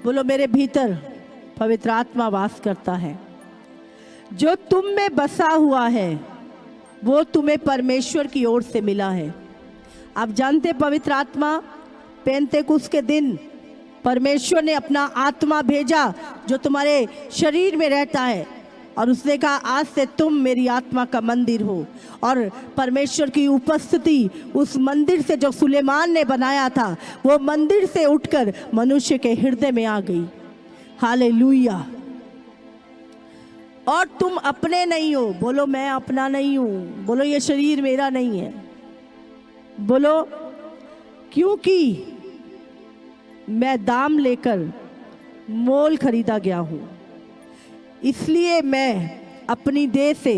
बोलो मेरे भीतर पवित्र आत्मा वास करता है। जो तुम में बसा हुआ है वो तुम्हें परमेश्वर की ओर से मिला है। आप जानते पवित्र आत्मा पेंतेकुस्त के दिन परमेश्वर ने अपना आत्मा भेजा जो तुम्हारे शरीर में रहता है, और उसने कहा आज से तुम मेरी आत्मा का मंदिर हो। और परमेश्वर की उपस्थिति उस मंदिर से जो सुलेमान ने बनाया था, वो मंदिर से उठकर मनुष्य के हृदय में आ गई। हालेलुया। और तुम अपने नहीं हो। बोलो मैं अपना नहीं हूं। बोलो ये शरीर मेरा नहीं है। बोलो क्योंकि मैं दाम लेकर मोल खरीदा गया हूं, इसलिए मैं अपनी देह से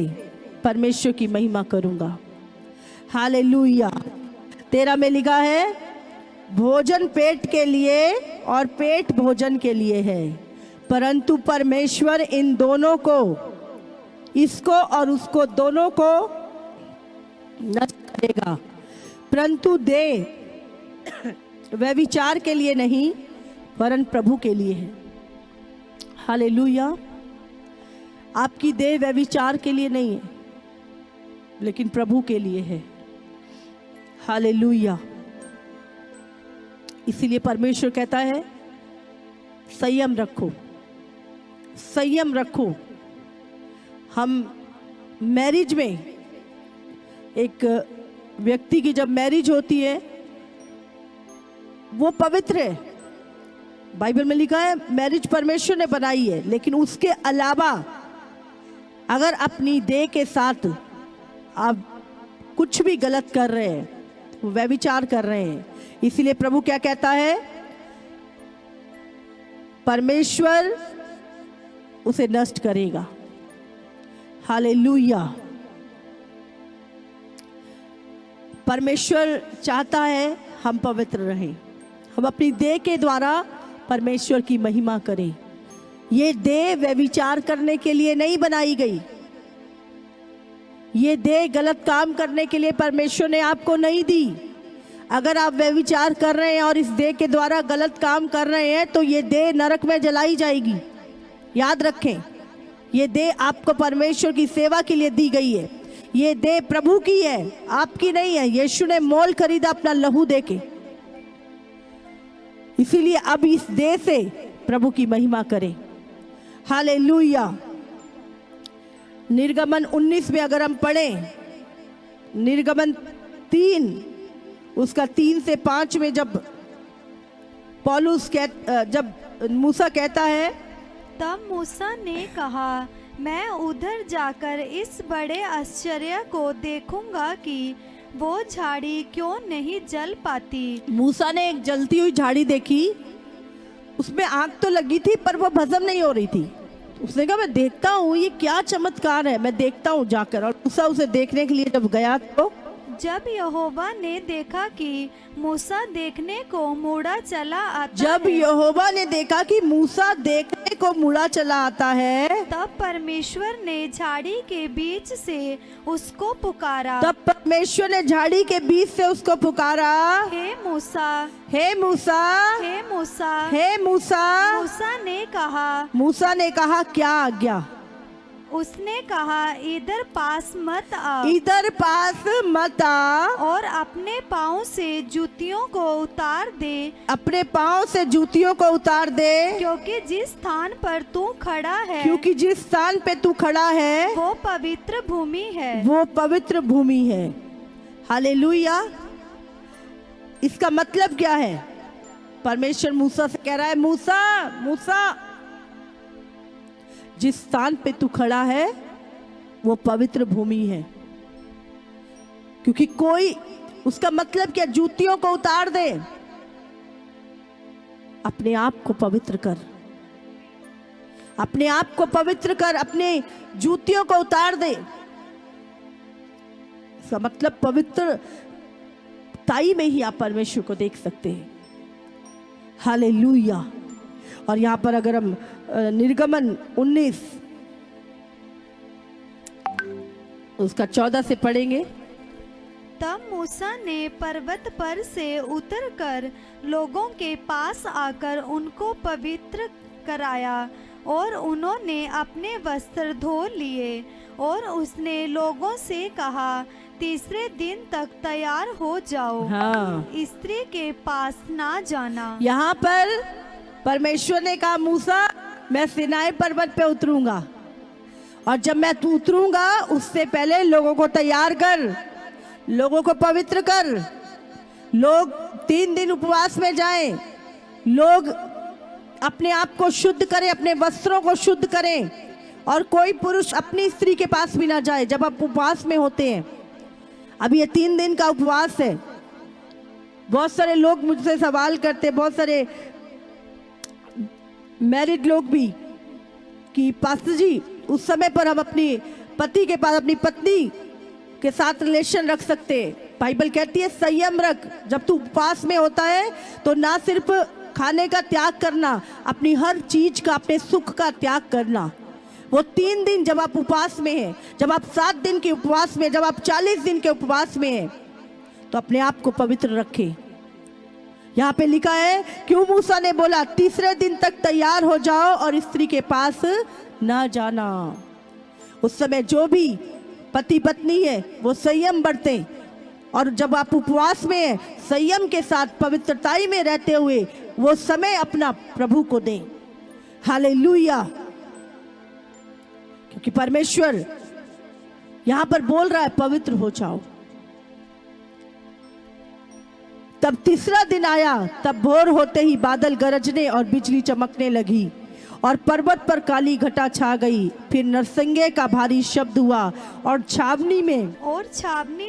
परमेश्वर की महिमा करूंगा। हालेलुया। 13 में लिखा है भोजन पेट के लिए और पेट भोजन के लिए है, परंतु परमेश्वर इन दोनों को, इसको और उसको दोनों को नष्ट करेगा। परंतु देह व्यभिचार के लिए नहीं वरन प्रभु के लिए है। हालेलुया। आपकी देह व्यभिचार के लिए नहीं है लेकिन प्रभु के लिए है। हालेलुया। इसीलिए परमेश्वर कहता है संयम रखो, संयम रखो। हम मैरिज में, एक व्यक्ति की जब मैरिज होती है वो पवित्र है। बाइबल में लिखा है मैरिज परमेश्वर ने बनाई है, लेकिन उसके अलावा अगर अपनी देह के साथ आप कुछ भी गलत कर रहे हैं, वो व्यभिचार कर रहे हैं। इसीलिए प्रभु क्या कहता है, परमेश्वर उसे नष्ट करेगा। हालेलुया। परमेश्वर चाहता है हम पवित्र रहें, हम अपनी देह के द्वारा परमेश्वर की महिमा करें। ये देह व्यभिचार करने के लिए नहीं बनाई गई। ये देह गलत काम करने के लिए परमेश्वर ने आपको नहीं दी। अगर आप व्यभिचार कर रहे हैं और इस देह के द्वारा गलत काम कर रहे हैं तो ये देह नरक में जलाई जाएगी। याद रखें, ये देह आपको परमेश्वर की सेवा के लिए दी गई है। ये देह प्रभु की है, आपकी नहीं है। यीशु ने मोल खरीदा अपना लहू देके। इसीलिए अब इस देह से प्रभु की महिमा करें। हालेलुया। निर्गमन 19 में अगर हम पढ़ें, निर्गमन 3 उसका 3 से 5 में जब जब मूसा कहता है, तब मूसा ने कहा मैं उधर जाकर इस बड़े आश्चर्य को देखूंगा कि वो झाड़ी क्यों नहीं जल पाती। मूसा ने एक जलती हुई झाड़ी देखी, उसमें आग तो लगी थी पर वो भस्म नहीं हो रही थी। उसने कहा मैं देखता हूँ ये क्या चमत्कार है, मैं देखता हूँ जाकर। और मूसा उसे देखने के लिए जब गया तो जब यहोवा ने देखा कि मूसा देखने को मुड़ा चला आता जब यहोवा ने देखा कि मूसा देखने को मुड़ा चला आता है, तब परमेश्वर ने झाड़ी के बीच से उसको पुकारा। तब परमेश्वर ने झाड़ी के बीच से उसको पुकारा, हे मूसा, हे मूसा, हे मूसा, हे मूसा। मूसा ने कहा क्या आज्ञा? उसने कहा इधर पास मत आ, इधर पास मत आ, और अपने पाँव से जूतियों को उतार दे, अपने पाँव से जूतियों को उतार दे, क्योंकि जिस स्थान पर तू खड़ा है, क्योंकि जिस स्थान पे तू खड़ा है वो पवित्र भूमि है, वो पवित्र भूमि है। हालेलुया। इसका मतलब क्या है? परमेश्वर मूसा से कह रहा है, मूसा, मूसा, जिस स्थान पे तू खड़ा है वो पवित्र भूमि है। क्योंकि कोई, उसका मतलब क्या? जूतियों को उतार दे, अपने आप को पवित्र कर, अपने आप को पवित्र कर, अपने जूतियों को उतार दे। इसका मतलब पवित्र ताई में ही आप परमेश्वर को देख सकते हैं। हालेलुया। और यहाँ पर अगर हम निर्गमन 19 उसका 14 से पढ़ेंगे, तब मूसा ने पर्वत पर से उतरकर लोगों के पास आकर उनको पवित्र कराया और उन्होंने अपने वस्त्र धो लिए। और उसने लोगों से कहा, तीसरे दिन तक तैयार हो जाओ, हाँ, स्त्री के पास ना जाना। यहाँ पर परमेश्वर ने कहा, मूसा मैं सिनाई पर्वत पे उतरूंगा, और जब मैं उतरूंगा उससे पहले लोगों को तैयार कर, लोगों को पवित्र कर। लोग 3 दिन उपवास में जाएं, लोग अपने आप को शुद्ध करें, अपने वस्त्रों को शुद्ध करें, और कोई पुरुष अपनी स्त्री के पास भी ना जाए जब आप उपवास में होते हैं। अब ये 3 दिन का उपवास है। बहुत सारे लोग मुझसे सवाल करते, बहुत सारे मैरिड लोग भी, कि पास्टर जी उस समय पर हम अपनी पति के पास अपनी पत्नी के साथ रिलेशन रख सकते हैं। बाइबल कहती है संयम रख। जब तू उपवास में होता है तो ना सिर्फ खाने का त्याग करना, अपनी हर चीज का, अपने सुख का त्याग करना। वो 3 दिन जब आप उपवास में हैं, जब आप 7 दिन के उपवास में, जब आप 40 दिन के उपवास में हैं, तो अपने आप को पवित्र रखें। यहाँ पे लिखा है, क्यों मूसा ने बोला तीसरे दिन तक तैयार हो जाओ और स्त्री के पास ना जाना। उस समय जो भी पति पत्नी है वो संयम बरते, और जब आप उपवास में हैं, संयम के साथ पवित्रताई में रहते हुए वो समय अपना प्रभु को दें। हालेलुया। क्योंकि परमेश्वर यहां पर बोल रहा है पवित्र हो जाओ। तब तीसरा दिन आया, तब भोर होते ही बादल गरजने और बिजली चमकने लगी और पर्वत पर काली घटा छा गई। फिर नरसिंगे का भारी शब्द हुआ और छावनी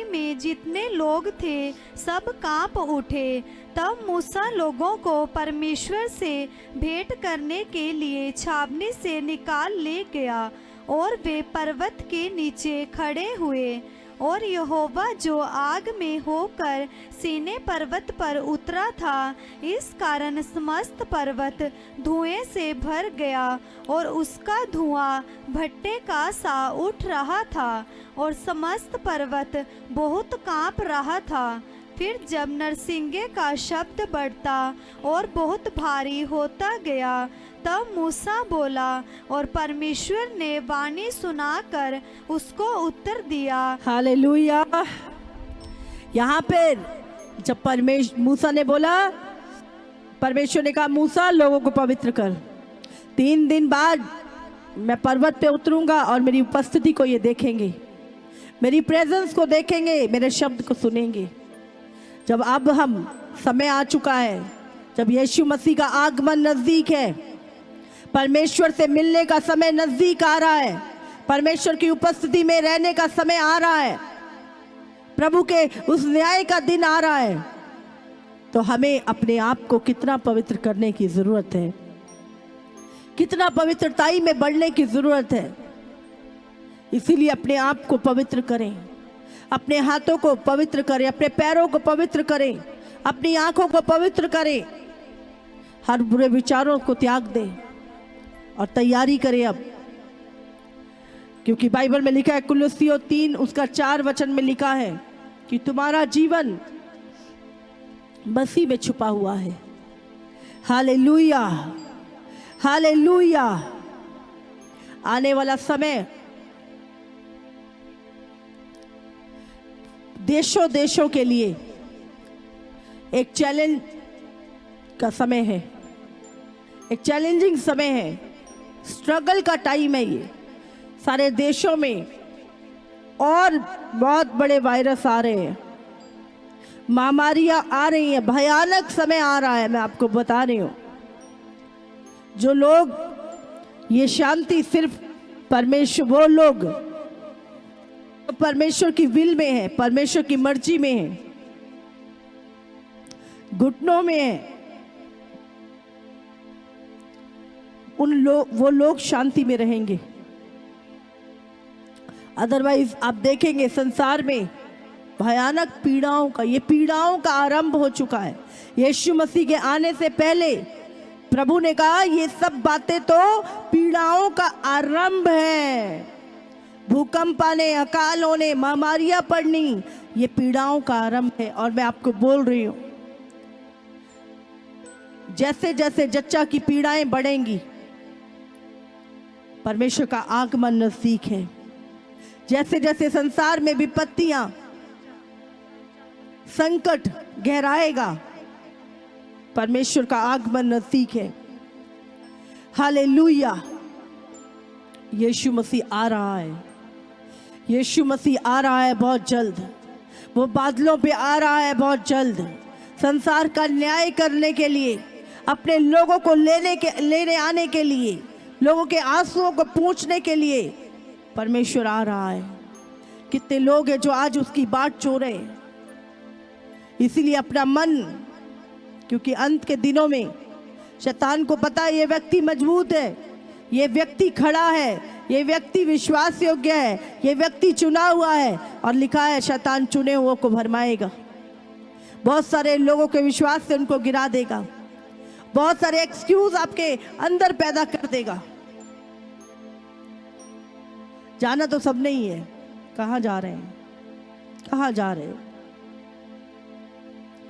में जितने लोग थे सब कांप उठे। तब मूसा लोगों को परमेश्वर से भेंट करने के लिए छावनी से निकाल ले गया और वे पर्वत के नीचे खड़े हुए। और यहोवा जो आग में होकर सीने पर्वत पर उतरा था, इस कारण समस्त पर्वत धुएं से भर गया और उसका धुआं भट्टे का सा उठ रहा था और समस्त पर्वत बहुत कांप रहा था। फिर जब नरसिंगे का शब्द बढ़ता और बहुत भारी होता गया, तब मूसा बोला और परमेश्वर ने वाणी सुनाकर उसको उत्तर दिया। हालेलुया। यहाँ पे जब मूसा ने बोला, परमेश्वर ने कहा मूसा लोगों को पवित्र कर। 3 दिन बाद मैं पर्वत पे उतरूंगा और मेरी उपस्थिति को ये देखेंगे, मेरी प्रेजेंस को देखेंगे, मेरे शब्द को सुनेंगे। जब अब हम समय आ चुका है, जब यीशु मसीह का आगमन नजदीक है, परमेश्वर से मिलने का समय नजदीक आ रहा है, परमेश्वर की उपस्थिति में रहने का समय आ रहा है, प्रभु के उस न्याय का दिन आ रहा है, तो हमें अपने आप को कितना पवित्र करने की जरूरत है, कितना पवित्रताई में बढ़ने की जरूरत है। इसीलिए अपने आप को पवित्र करें, अपने हाथों को पवित्र करें, अपने पैरों को पवित्र करें, अपनी आंखों को पवित्र करें, हर बुरे विचारों को त्याग दें और तैयारी करें अब। क्योंकि बाइबल में लिखा है, कुलुस्सियों 3 उसका 4 वचन में लिखा है कि तुम्हारा जीवन मसीह में छुपा हुआ है। Hallelujah, hallelujah. आने वाला समय देशों देशों के लिए एक चैलेंज का समय है, एक चैलेंजिंग समय है, स्ट्रगल का टाइम है। ये सारे देशों में और बहुत बड़े वायरस आ रहे हैं, महामारियां आ रही हैं, भयानक समय आ रहा है। मैं आपको बता रही हूँ, जो लोग ये शांति सिर्फ परमेश्वर, वो लोग परमेश्वर की विल में है, परमेश्वर की मर्जी में है, घुटनों में है, वो लोग शांति में रहेंगे। अदरवाइज आप देखेंगे संसार में भयानक पीड़ाओं का, ये पीड़ाओं का आरंभ हो चुका है। यीशु मसीह के आने से पहले प्रभु ने कहा ये सब बातें तो पीड़ाओं का आरंभ है। भूकंप आने, अकाल होने, महामारियां पड़नी, ये पीड़ाओं का आरंभ है। और मैं आपको बोल रही हूं, जैसे जैसे जच्चा की पीड़ाएं बढ़ेंगी, परमेश्वर का आगमन नजदीक है। जैसे जैसे संसार में विपत्तियां, संकट गहराएगा, परमेश्वर का आगमन नजदीक है। हालेलुया। यीशु मसीह आ रहा है, यीशु मसीह आ रहा है बहुत जल्द। वो बादलों पे आ रहा है बहुत जल्द, संसार का न्याय करने के लिए, अपने लोगों को लेने आने के लिए, लोगों के आंसुओं को पूछने के लिए परमेश्वर आ रहा है। कितने लोग हैं जो आज उसकी बाट चो रहे हैं। इसीलिए अपना मन, क्योंकि अंत के दिनों में शैतान को पता है ये व्यक्ति मजबूत है, ये व्यक्ति खड़ा है, ये व्यक्ति विश्वास योग्य है, ये व्यक्ति चुना हुआ है। और लिखा है शैतान चुने हुओं को भरमाएगा। बहुत सारे लोगों के विश्वास से उनको गिरा देगा, बहुत सारे एक्सक्यूज आपके अंदर पैदा कर देगा। जाना तो सब नहीं है, कहाँ जा रहे हैं, कहाँ जा रहे हो?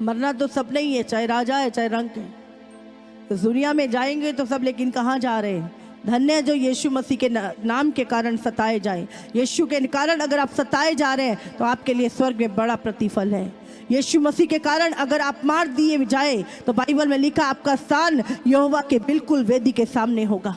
मरना तो सब नहीं है, चाहे राजा है चाहे रंक है। तो दुनिया में जाएंगे तो सब, लेकिन कहाँ जा रहे हैं? धन्य है जो यीशु मसीह के नाम के कारण सताए जाए। यीशु के कारण अगर आप सताए जा रहे हैं तो आपके लिए स्वर्ग में बड़ा प्रतिफल है। यीशु मसीह के कारण अगर आप मार दिए जाए तो बाइबल में लिखा आपका स्थान यहोवा के बिल्कुल वेदी के सामने होगा।